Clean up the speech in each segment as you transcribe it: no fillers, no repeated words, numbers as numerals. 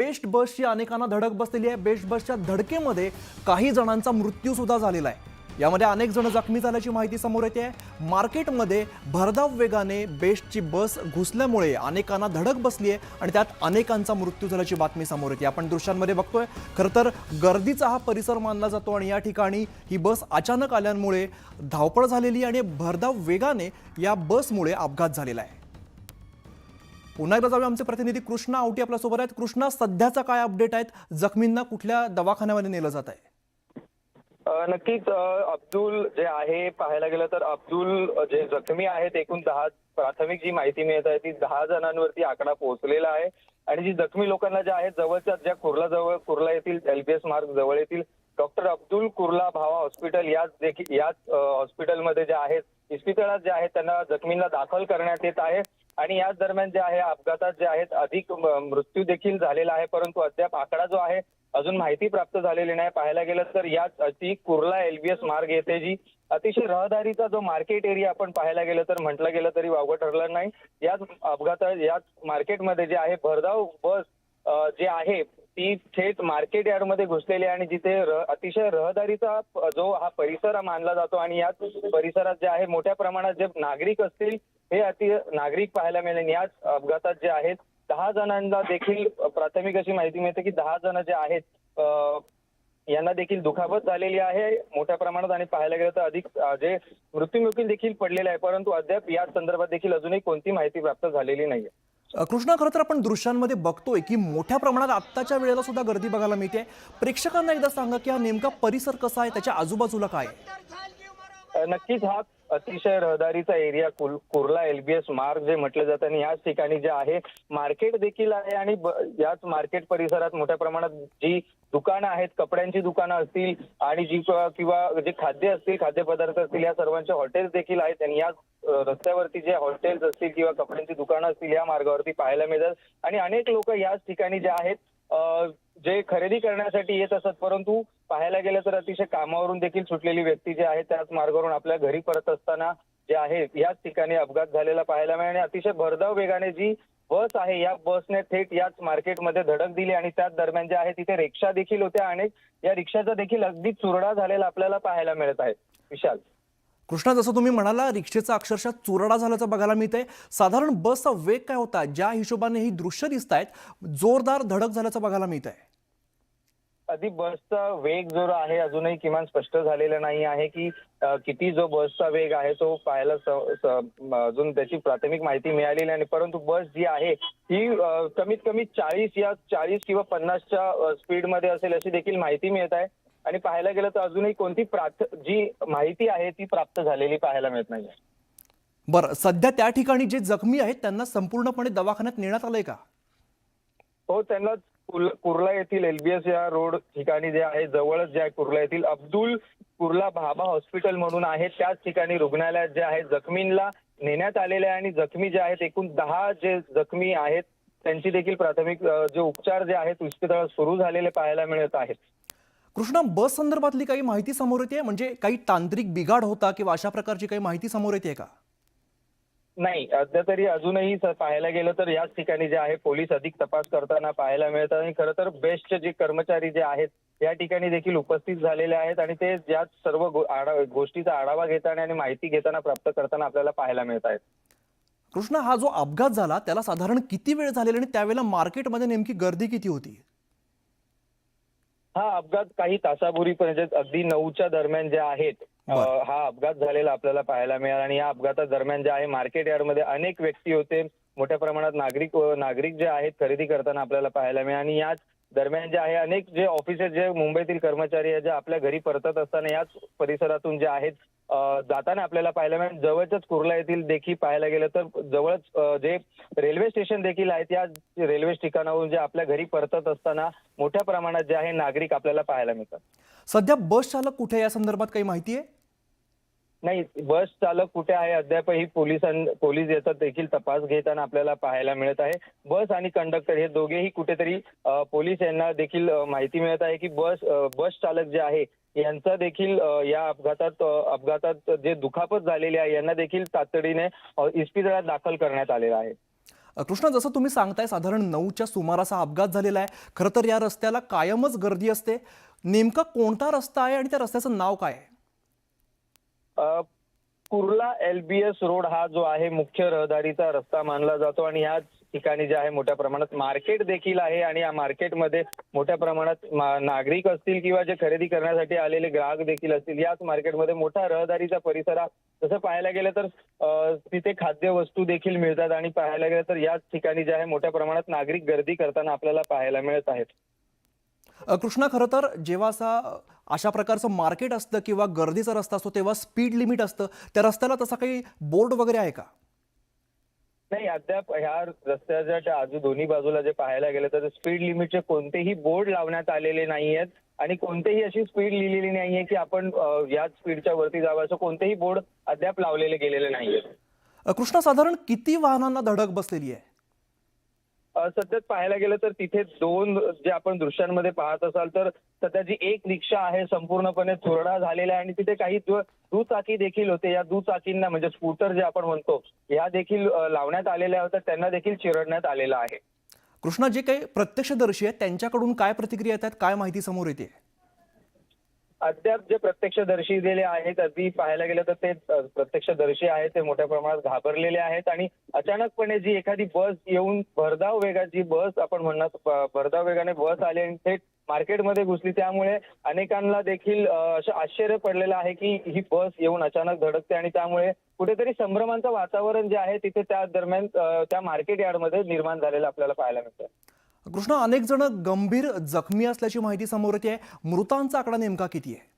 Best बसची अनेकांना धडक बसलेली आहे। बेस्ट बसच्या धडकेमध्ये काही जणांचा मृत्यू सुद्धा झालेला आहे। यामध्ये अनेक जण जखमी झाल्याची माहिती समोर येते आहे। मार्केटमध्ये भरधाव वेगाने बेस्टची बस घुसल्यामुळे अनेकांना धडक बसली आहे आणि त्यात अनेकांचा मृत्यू झाल्याची बातमी समोर येते। आपण दृश्यांमध्ये बघतोय, खरं तर गर्दीचा हा परिसर मानला जातो आणि या ठिकाणी ही बस अचानक आल्यामुळे धावपळ झालेली आणि भरधाव वेगाने या बसमुळे अपघात झालेला आहे। पुन्हा एकदा जाऊया, आमचे प्रतिनिधी कृष्णा आवटी आपल्या सोबत आहेत। कृष्णा, सध्याचा काय अपडेट आहेत? जखमींना कुठल्या दवाखान्यामध्ये नेलं जात आहे? नक्कीच अब्दुल जे आहे, पाहायला गेलं तर अब्दुल जे जखमी आहेत, एकूण 10 प्राथमिक जी माहिती मिळत आहे ती 10 जणांवरती आकडा पोहोचलेला आहे। आणि जी जखमी लोकांना ज्या आहेत जवळच्या ज्या कुर्ला येथील LBS मार्ग जवळ येथील डॉक्टर अब्दुल कुर्ला भावा हॉस्पिटल याच हॉस्पिटलमध्ये जे आहेत इस्पितळात जे आहेत त्यांना जखमींना दाखल करण्यात येत आहे। आणि याच दरम्यान जे आहे अपघातात जे आहेत अधिक मृत्यू देखील झालेला आहे, परंतु अद्याप आकडा जो आहे अजून माहिती प्राप्त झालेली नाही। पाहायला गेलं तर याच कुर्ला LBS मार्ग येथे जी अतिशय रहदारीचा जो मार्केट एरिया आपण पाहायला गेलं तर म्हटलं गेलं तरी वावगं ठरलं नाही। याच मार्केटमध्ये जे आहे भरधाव बस जे आहे ती थेट मार्केट यार्डमध्ये घुसलेली आहे आणि जिथे अतिशय रहदारीचा जो हा परिसर मानला जातो आणि याच परिसरात जे आहे मोठ्या प्रमाणात जे नागरिक असतील हे नागरिक पाहायला मिळेल। याच अपघातात जे आहेत 10 जणांना देखील प्राथमिक अशी माहिती मिळते की 10 जण जे आहेत यांना देखील दुखापत झालेली आहे मोठ्या प्रमाणात। आणि पाहायला गेलं तर अधिक जे मृत्युमुखी देखील पडलेले आहे, परंतु अद्याप या संदर्भात देखील अजूनही कोणती माहिती प्राप्त झालेली नाहीये। कृष्णा, खरं तर आपण दृश्यांमध्ये बघतोय की मोठ्या प्रमाणात आत्ताच्या वेळेला सुद्धा गर्दी बघायला मिळते। प्रेक्षकांना एकदा सांगा की हा नेमका परिसर कसा आहे, त्याच्या आजूबाजूला काय आहे? नक्कीच हा अतिशय रहदारीचा एरिया कुर्ला LBS मार्ग जे म्हटलं जातं आणि याच ठिकाणी जे आहे मार्केट देखील आहे। आणि याच मार्केट परिसरात मोठ्या प्रमाणात जी दुकानं आहेत, कपड्यांची दुकानं असतील आणि किंवा जे खाद्यपदार्थ असतील, या सर्वांचे हॉटेल्स देखील आहेत। आणि याच रस्त्यावरती जे हॉटेल्स असतील किंवा कपड्यांची दुकानं असतील या मार्गावरती पाहायला मिळतात। आणि अनेक लोक याच ठिकाणी जे आहेत जे खरेदी करण्यासाठी येत असतात, परंतु पाहायला गेलं तर अतिशय कामावरून देखील सुटलेली व्यक्ती जे आहे त्याच मार्गावरून आपल्या घरी परत असताना जे आहे याच ठिकाणी अपघात झालेला पाहायला मिळाला। आणि अतिशय भरधाव वेगाने जी बस आहे या बसने थेट याच मार्केटमध्ये धडक दिली आणि त्याच दरम्यान जे आहे तिथे रिक्षा देखील होत्या आणि या रिक्षाचा देखील अगदी चुरडा झालेला आपल्याला पाहायला मिळत आहे। विशाल, कृष्णा, जसं तुम्ही म्हणाला रिक्षेचा अक्षरशः चुरडा झाल्याचं बघायला मिळतंय। साधारण बसचा वेग काय होता? ज्या हिशोबाने ही दृश्य दिसत आहेत जोरदार धडक झाल्याचं बघायला मिळतंय। बसचा वेग जो आहे अजूनही किमान स्पष्ट झालेला नाही आहे की किती जो बसचा वेग आहे तो पाहायला अजून त्याची प्राथमिक माहिती मिळालेली नाही, परंतु बस जी आहे ही कमीत कमी 40 किंवा 50च्या स्पीडमध्ये असेल अशी देखील माहिती मिळत आहे। आणि पाहायला गेलं तर अजूनही कोणती जी माहिती आहे ती प्राप्त झालेली पाहायला मिळत नाही। बरं, सध्या त्या ठिकाणी जे जखमी आहेत त्यांना संपूर्णपणे दवाखान्यात नेण्यात आलंय का? हो, त्यांना कुर्ला येथील LBS या रोड ठिकाणी जे आहे जवळच जे आहे कुर्ला येथील अब्दुल कुर्ला भाभा हॉस्पिटल म्हणून आहे त्याच ठिकाणी रुग्णालयात जे आहे जखमींना नेण्यात आलेले आहे। आणि जखमी जे आहेत एकूण 10 जे जखमी आहेत त्यांची देखील प्राथमिक जे उपचार जे आहेत इस्पितळात सुरू झालेले पाहायला मिळत आहेत। कृष्णा, बस संदर्भातली काही माहिती समोर येते? म्हणजे काही तांत्रिक बिघाड होता किंवा अशा प्रकारची काही माहिती समोर येते का? नाही, सध्या तरी अजूनही पाहायला गेलं तर याच ठिकाणी जे आहे पोलीस अधिक तपास करताना पाहायला मिळतात। आणि खरं तर बेस्टचे जे कर्मचारी जे आहेत या ठिकाणी देखील उपस्थित झालेले आहेत आणि ते याच सर्व गोष्टीचा आढावा घेताना आणि माहिती घेताना प्राप्त करताना आपल्याला पाहायला मिळत आहेत। कृष्णा, हा जो अपघात झाला त्याला साधारण किती वेळ झालेला आणि त्यावेळेला मार्केटमध्ये नेमकी गर्दी किती होती? हा अपघात काही तासापूर्वी म्हणजे अगदी 9च्या दरम्यान जे आहेत हा अपघात झालेला आपल्याला पाहायला मिळाला। आणि या अपघाता दरम्यान जे आहे मार्केट यार्डमध्ये अनेक व्यक्ती होते, मोठ्या प्रमाणात नागरिक जे आहेत खरेदी करताना आपल्याला पाहायला मिळाले। आणि याच दरम्यान जे आहे अनेक जे ऑफिसेस जे मुंबईतील कर्मचारी आहेत जे आपल्या घरी परतत असताना याच परिसरातून जे आहेत जाताना आपल्याला पाहायला मिळेल। जवळच्याच कुर्ला येथील देखील पाहायला गेलं तर जवळच जे रेल्वे स्टेशन देखील आहेत या रेल्वे ठिकाणावरून जे आपल्या घरी परतत असताना मोठ्या प्रमाणात जे आहे नागरिक आपल्याला पाहायला मिळतात। सध्या बस चालक कुठे आहे या संदर्भात काही माहिती आहे? नाही, बस चालक कुठे आहे अद्यापही पोलीस याचा देखील तपास घेताना आपल्याला पाहायला मिळत आहे। बस आणि कंडक्टर हे दोघेही कुठेतरी पोलीस यांना देखील माहिती मिळत आहे की बस चालक जे आहे यांचा देखील या अपघातात जे दुखापत झालेली आहे यांना देखील तातडीने इस्पितळात दाखल करण्यात आलेलं आहे। कृष्णा, जसं तुम्ही सांगताय साधारण 9च्या सुमारास हा अपघात झालेला आहे. खरं तर या रस्त्याला कायमच गर्दी असते. नेमका कोणता रस्ता आहे आणि त्या रस्त्याचं नाव काय आहे? अ, कुर्ला LBS रोड हा जो आहे मुख्य रहदारीचा रस्ता मानला जातो आणि याच ठिकाणी जे आहे मोठ्या प्रमाणात मार्केट देखील आहे आणि या मार्केटमध्ये मोठ्या प्रमाणात नागरिक असतील किंवा जे खरेदी करण्यासाठी आलेले ग्राहक देखील असतील. याच मार्केटमध्ये मोठा रहदारीचा परिसर तसं पाहायला गेलं तर तिथे खाद्यवस्तू देखील मिळतात आणि पाहायला गेलं तर याच ठिकाणी जे आहे मोठ्या प्रमाणात नागरिक गर्दी करताना आपल्याला पाहायला मिळत आहेत. कृष्णा, खरं तर जेव्हा अशा प्रकारचं मार्केट असतं किंवा गर्दीचा रस्ता असतो तेव्हा स्पीड लिमिट असतं. त्या रस्त्याला तसा काही बोर्ड वगैरे आहे का? नाही, अद्याप ह्या रस्त्याच्या दोन्ही बाजूला जे पाहायला गेलं तर स्पीड लिमिटचे कोणतेही बोर्ड लावण्यात आलेले नाहीयेत आणि कोणतेही अशी स्पीड लिहिलेली नाहीये की आपण याच स्पीडच्या वरती जावं असं कोणतेही बोर्ड अद्याप लावलेले गेलेले नाहीयेत. कृष्णा, साधारण किती वाहनांना धडक बसलेली आहे? सध्याच पाहायला गेलं तर तिथे दोन जे आपण दृश्यांमध्ये पाहत असाल तर सध्या जी एक रिक्षा आहे संपूर्णपणे चुरडा झालेला आहे आणि तिथे काही दुचाकी देखील होते. या दुचाकींना म्हणजे स्कूटर जे आपण म्हणतो या देखील लावण्यात आलेल्या होत्या, त्यांना देखील चिरडण्यात आलेलं आहे. कृष्णा, जे काही प्रत्यक्षदर्शी आहेत त्यांच्याकडून काय प्रतिक्रिया येतात, काय माहिती समोर येते? अद्याप जे प्रत्यक्षदर्शी दिलेले आहेत अगदी पाहायला गेलं तर ते प्रत्यक्षदर्शी आहेत ते मोठ्या प्रमाणात घाबरलेले आहेत आणि अचानकपणे जी एखादी बस येऊन भरधाव वेगाची बस आपण म्हणणार भरधाव वेगाने बस आली आणि थेट मार्केटमध्ये घुसली. त्यामुळे अनेकांना देखील असं आश्चर्य पडलेलं आहे की ही बस येऊन अचानक धडकते आणि त्यामुळे कुठेतरी संभ्रमाचं वातावरण जे आहे तिथे त्या दरम्यान त्या मार्केट यार्डमध्ये निर्माण झालेलं आपल्याला पाहायला मिळतं. कृष्णा, अनेक जण गंभीर जखमी असल्याची माहिती समोर येते. मृतांचा आकडा नेमका किती आहे?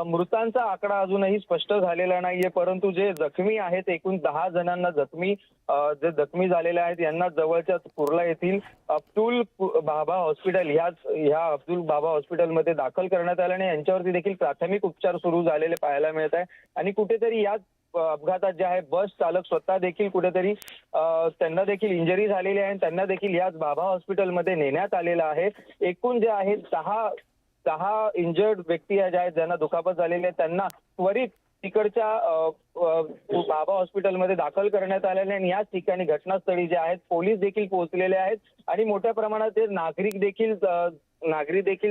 मृतांचा आकडा अजूनही स्पष्ट झालेला नाहीये, परंतु जे जखमी आहेत एकूण 10 जणांना जे जखमी झालेले आहेत यांना जवळच्या कुर्ला येथील अब्दुल बाबा हॉस्पिटल ह्या अब्दुल बाबा हॉस्पिटलमध्ये दाखल करण्यात आलं आणि यांच्यावरती देखील प्राथमिक उपचार सुरू झालेले पाहायला मिळत आहे. आणि कुठेतरी याच अपघातात जे आहे बस चालक स्वतः देखील कुठेतरी त्यांना देखील इंजरी झालेली आहे आणि त्यांना देखील याच बाबा हॉस्पिटलमध्ये नेण्यात आलेलं आहे. एकूण जे आहे 10 इंजर्ड व्यक्ती ज्या आहेत ज्यांना दुखापत झालेली आहे त्यांना त्वरित तिकडच्या बाबा हॉस्पिटलमध्ये दाखल करण्यात आलेले आहे आणि याच ठिकाणी घटनास्थळी जे आहेत पोलीस देखील पोहोचलेले आहेत आणि मोठ्या प्रमाणात ते नागरिक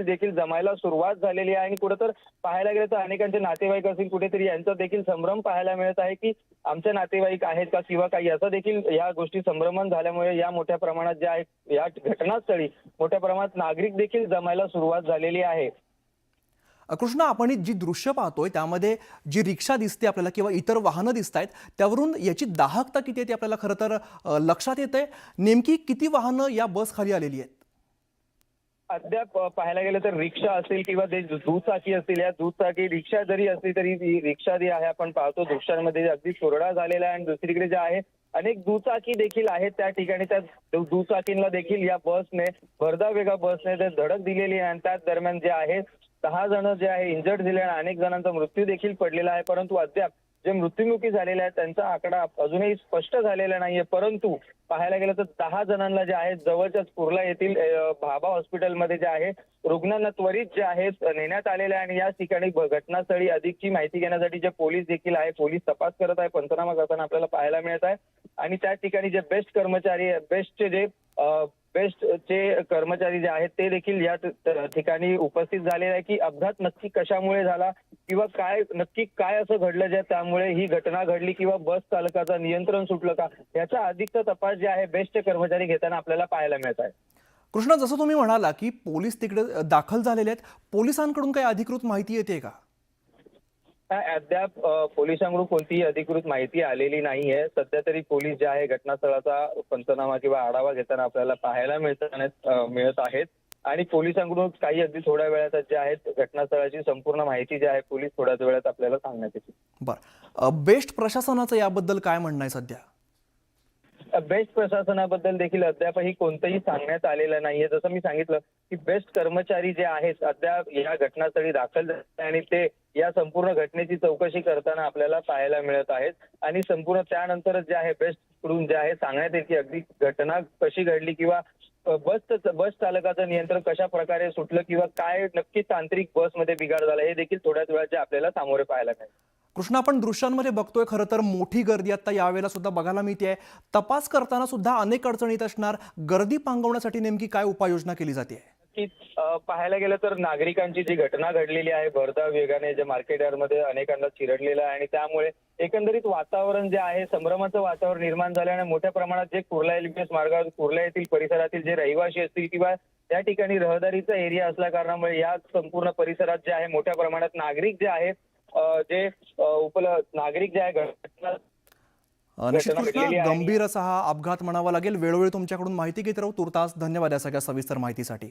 देखील जमायला सुरुवात झालेली आहे. आणि कुठेतर पाहायला गेलं तर अनेकांचे नातेवाईक असतील कुठेतरी यांचा देखील संभ्रम पाहायला मिळत आहे की आमचे नातेवाईक आहेत का किंवा काही असं देखील या गोष्टी संभ्रमण झाल्यामुळे या मोठ्या प्रमाणात जे आहे या घटनास्थळी मोठ्या प्रमाणात नागरिक देखील जमायला सुरुवात झालेली आहे. कृष्णा, आपण जी दृश्य पाहतोय त्यामध्ये जी रिक्षा दिसते आपल्याला किंवा इतर वाहनं दिसत आहेत त्यावरून याची दाहकता किती आहे ते आपल्याला खरं तर लक्षात येते. नेमकी किती वाहनं या बस खाली आलेली आहेत? अद्याप पाहायला गेलं तर रिक्षा असेल किंवा दुचाकी असतील, या दुचाकी रिक्षा जरी असली तरी ती रिक्षा जी आहे आपण पाहतो दृश्यांमध्ये अगदी चुरडा झालेला आहे आणि दुसरीकडे जे आहे अनेक दुचाकी देखील आहेत त्या ठिकाणी. त्या दुचाकींना देखील या बसने भरधाव वेगा बसने धडक दिलेली आहे आणि त्याच दरम्यान जे आहे 10 जण जे आहे इंजर्ड झाले आणि अनेक जणांचा मृत्यू देखील पडलेला आहे. परंतु अद्याप जे मृत्युमुखी झालेले आहेत त्यांचा आकडा अजूनही स्पष्ट झालेला नाहीये. परंतु पाहायला गेलं तर 10 जणांना जे आहे जवळच्याच कुर्ला येथील भाभा हॉस्पिटलमध्ये जे आहे रुग्णांना त्वरित जे आहे नेण्यात आलेले आहे आणि याच ठिकाणी घटनास्थळी अधिकची माहिती घेण्यासाठी जे पोलीस देखील आहे पोलीस तपास करत आहे पंचनामा करताना आपल्याला पाहायला मिळत आहे. आणि त्या ठिकाणी जे बेस्टचे कर्मचारी जे आहेत ते देखील या ठिकाणी उपस्थित झालेले आहे की अपघात नक्की कशामुळे झाला किंवा नक्की काय असं घडलं जे त्यामुळे ही घटना घडली किंवा बस चालकाचं नियंत्रण सुटलं का याचा अधिकचा तपास जे आहे बेस्टचे कर्मचारी घेताना आपल्याला पाहायला मिळत आहे. कृष्णा, जसं तुम्ही म्हणाला की पोलीस तिकडे दाखल झालेले आहेत, पोलिसांकडून काही अधिकृत माहिती येते का? अद्याप पोलिसांकडून कोणतीही अधिकृत माहिती आलेली नाहीये. सध्या तरी पोलीस जे आहे घटनास्थळाचा पंचनामा किंवा आढावा घेताना आपल्याला पाहायला मिळत आहेत आणि पोलिसांकडून काही अगदी थोड्या वेळात जे आहेत घटनास्थळाची संपूर्ण माहिती जी आहे पोलीस थोड्याच वेळात आपल्याला सांगण्यात येतील. बरं, बेस्ट प्रशासनाचं याबद्दल काय म्हणणं आहे सध्या? बेस्ट प्रशासनाबद्दल देखील अद्यापही कोणतंही सांगण्यात आलेलं नाहीये. जसं मी सांगितलं की बेस्ट कर्मचारी जे आहेत अद्याप या घटनास्थळी दाखल झाले आणि ते या संपूर्ण घटनेची चौकशी करताना आपल्याला पाहायला मिळत आहेत आणि संपूर्ण त्यानंतरच जे आहे बेस्ट कडून जे आहे सांगण्यात येईल की अगदी घटना कशी घडली किंवा बस चालकाचं नियंत्रण कशा प्रकारे सुटलं किंवा काय नक्की तांत्रिक बसमध्ये बिघाड झाला हे देखील थोड्याच वेळाचे आपल्याला सामोरे पाहायला मिळेल. कृष्णा, आपण दृश्यांमध्ये बघतोय खरं तर मोठी गर्दी आता यावेळेला सुद्धा बघायला मिळते. तपास करताना सुद्धा अनेक अडचणी येत असणार. गर्दी पांगवण्यासाठी नेमकी काय उपाययोजना केली जाते? की पाहायला गेलं तर नागरिकांची जी घटना घडलेली आहे भरधाव वेगाने जे मार्केट यार्डमध्ये अनेकांना चिरडलेलं आहे आणि त्यामुळे एकंदरीत वातावरण जे आहे संभ्रमाचं वातावरण निर्माण झालं आणि मोठ्या प्रमाणात जे कुर्ला एलबीएस मार्गावर कुर्ला येथील परिसरातील जे रहिवासी असतील किंवा त्या ठिकाणी रहदारीचा एरिया असल्या कारणामुळे या संपूर्ण परिसरात जे आहे मोठ्या प्रमाणात नागरिक जे आहेत नागरिक जे आहे निश्चित कृष्णा, घडलेली आहे. गंभीर असा हा अपघात म्हणावा लागेल. वेळोवेळी तुमच्याकडून माहिती घेत राहू. तुर्तास धन्यवाद या सगळ्या सविस्तर माहितीसाठी.